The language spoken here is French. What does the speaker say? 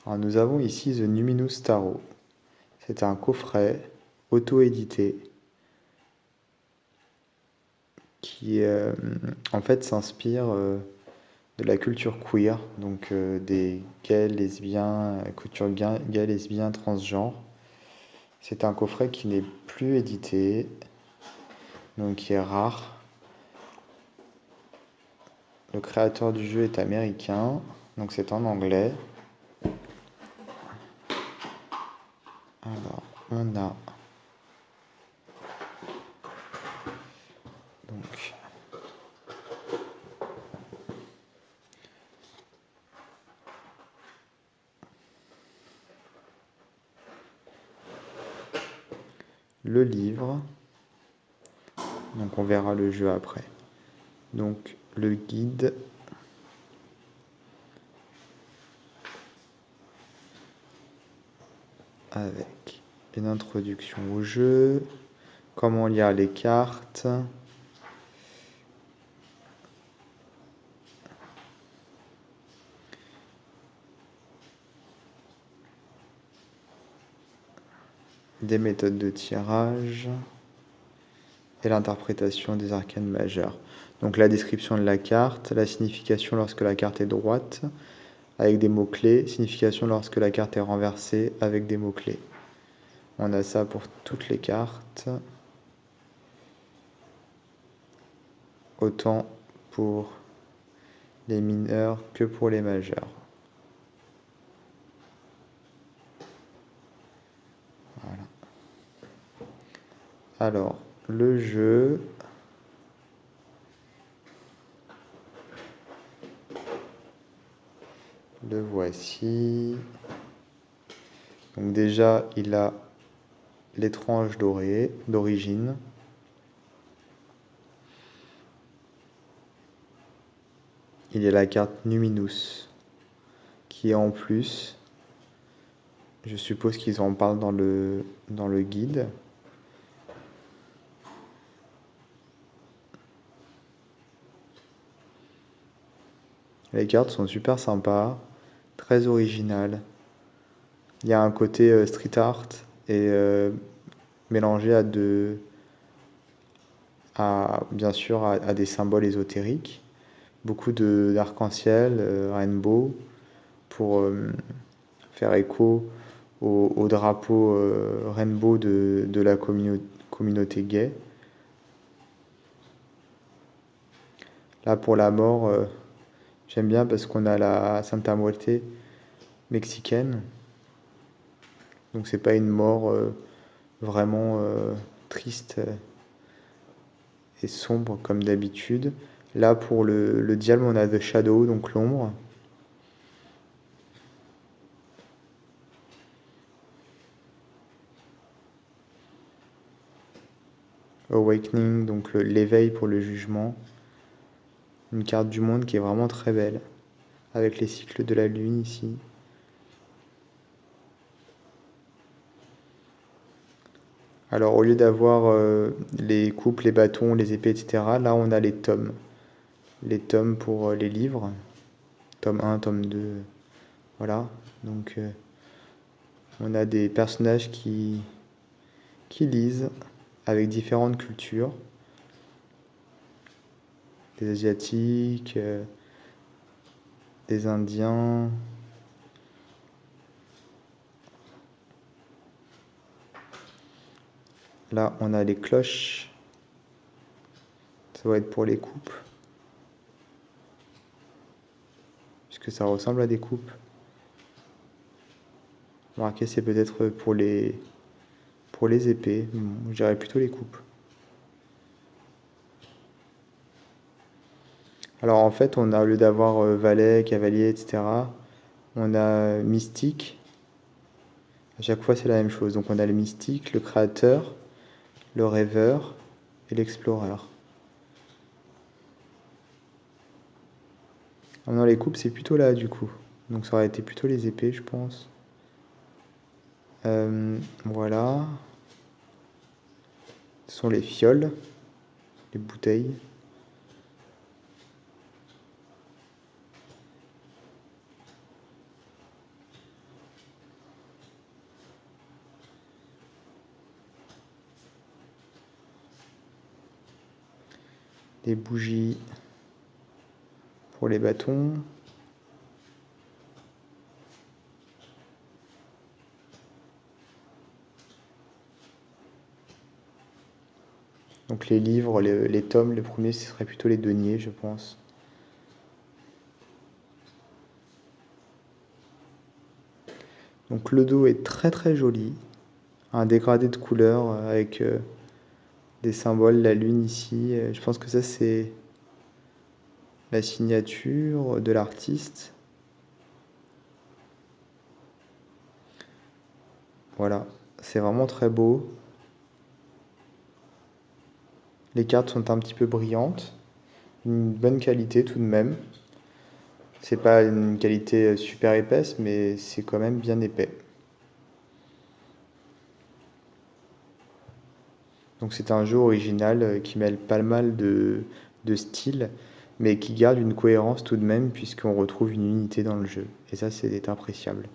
Alors nous avons ici The Numinous Tarot. C'est un coffret auto-édité qui en fait s'inspire de la culture queer, donc des gays, lesbiens, culture gay, lesbiens, transgenres. C'est un coffret qui n'est plus édité, donc qui est rare. Le créateur du jeu est américain, donc c'est en anglais. Alors, on a donc le livre, donc on verra le jeu après. Donc le guide, avec une introduction au jeu, comment lire les cartes, des méthodes de tirage et l'interprétation des arcanes majeures. Donc la description de la carte, la signification lorsque la carte est droite avec des mots-clés, signification lorsque la carte est renversée avec des mots-clés. On a ça pour toutes les cartes, autant pour les mineurs que pour les majeurs. Voilà. Alors, le jeu, le voici. Donc déjà, il a l'étrange doré d'origine. Il y a la carte Numinous qui est en plus. Je suppose qu'ils en parlent dans le guide. Les cartes sont super sympas, très originales. Il y a un côté street art et mélangé bien sûr à des symboles ésotériques. Beaucoup d'arc-en-ciel, rainbow, pour faire écho au drapeau rainbow de la communauté gay. Là, pour la mort, j'aime bien parce qu'on a la Santa Muerte mexicaine. Donc c'est pas une mort vraiment triste et sombre comme d'habitude. Là, pour le diable, on a The Shadow, donc l'ombre. Awakening, donc l'éveil pour le jugement. Une carte du monde qui est vraiment très belle, avec les cycles de la lune ici. Alors au lieu d'avoir les coupes, les bâtons, les épées, etc., là on a les tomes. Les tomes pour les livres. Tome 1, tome 2. Voilà. Donc on a des personnages qui lisent avec différentes cultures. Des Asiatiques, des Indiens. Là, on a les cloches. Ça va être pour les coupes. Puisque ça ressemble à des coupes. Remarquez, c'est peut-être pour les épées. Je dirais plutôt les coupes. Alors en fait, on a, au lieu d'avoir valet, cavalier, etc., on a mystique. À chaque fois, c'est la même chose. Donc on a le mystique, le créateur, le rêveur et l'explorer. Dans les coupes, c'est plutôt là, du coup. Donc ça aurait été plutôt les épées, je pense. Voilà. Ce sont les fioles, les bouteilles. les bougies pour les bâtons. Donc les livres, les tomes, les premiers, ce serait plutôt les deniers, je pense. Donc le dos est très très joli. Un dégradé de couleurs avec des symboles, la lune ici. Je pense que ça c'est la signature de l'artiste. Voilà, c'est vraiment très beau. Les cartes sont un petit peu brillantes. Une bonne qualité tout de même. C'est pas une qualité super épaisse, mais c'est quand même bien épais. Donc c'est un jeu original qui mêle pas mal de styles, mais qui garde une cohérence tout de même, puisqu'on retrouve une unité dans le jeu. Et ça, c'est appréciable.